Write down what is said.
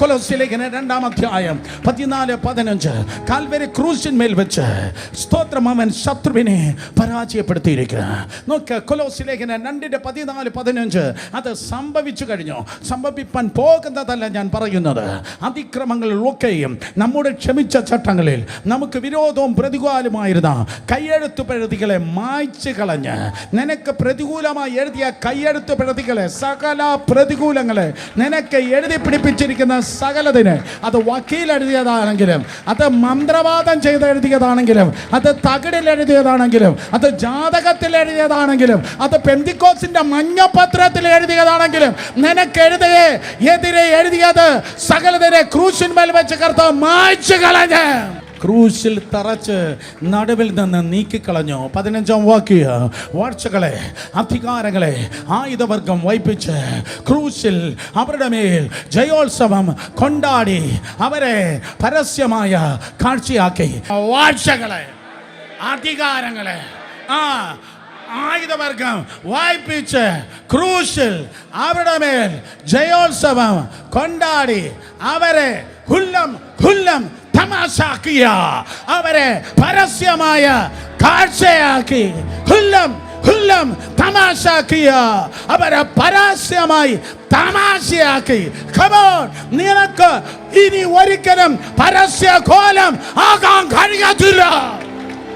കൊലോസ്യലേഖനം 2-ാം അധ്യായം 14-15 കാൽവരി ക്രൂശിന്മേൽ വെച്ച് സ്തോത്രം അവൻ ശത്രുവിനെ പരാജയപ്പെടുത്തിയിരിക്കുക. നോക്ക്, കൊലോസ്യലേഖനം 2:14-15 അത് സംഭവിച്ചു കഴിഞ്ഞു. സംഭവിപ്പാൻ പോകുന്നതല്ല ഞാൻ പറയുന്നത്. അതിക്രമങ്ങളിലൊക്കെയും നമ്മുടെ ക്ഷമിച്ച ചട്ടങ്ങളിൽ നമുക്ക് വിരോധവും പ്രതികൂലമായിരുന്ന കയ്യെഴുത്തു പ്രതികളെ മായ്ച്ചു കളഞ്ഞ്, നിനക്ക് പ്രതികൂലമായി എഴുതിയ കയ്യെഴുത്തു പ്രതികളെ, സകല പ്രതികൂലങ്ങളെ നിനക്ക് എഴുതി പിടിപ്പിച്ചിരിക്കുന്ന സകലതിന്, അത് വക്കീൽ എഴുതിയതാണെങ്കിലും, അത് മന്ത്രവാദം ചെയ്ത് എഴുതിയതാണെങ്കിലും, അത് തകിടിൽ എഴുതിയതാണെങ്കിലും, അത് ജാതകത്തിൽ എഴുതിയതാണെങ്കിലും, അത് പെന്തിക്കോസിന്റെ മഞ്ഞപത്രത്തിൽ എഴുതിയതാണെങ്കിലും, നിനക്കെഴുതിയേ എതിരെ എഴുതിയത് സകലതിനെ ക്രൂശിന്മേൽ വെച്ച് കർത്താവ് മായ്ച്ചു കളഞ്ഞ്, ക്രൂശിൽ തറച്ച് നടുവിൽ നിന്ന് നീക്കിക്കളഞ്ഞു. 15-ാം വാക്യം, വാഴ്ചകളെ, അധികാരങ്ങളെ, ആയുധവർഗം വൈപ്പിച്ച് ക്രൂശിൽ അവരുടെ മേൽ ജയോത്സവം കൊണ്ടാടി അവരെ പരസ്യമായ കാഴ്ചയാക്കി. വാഴ്ചകളെ, അധികാരങ്ങളെ, ആയുധവർഗം വായിപ്പിച്ച് ക്രൂശിൽ അവരുടെ മേൽ ജയോത്സവം കൊണ്ടാടി അവരെ ഹുല്ലം തമാശാക്കിയ, അവരെ പരസ്യമായ കാഴ്ചയാക്കി. ഹുല്ലം തമാശാക്കിയ, അവരെ പരസ്യമായി തമാശയാക്കി. നിനക്ക് ഇനി ഒരിക്കലും പരസ്യ കോലം ആകാൻ കഴിയത്തില്ല.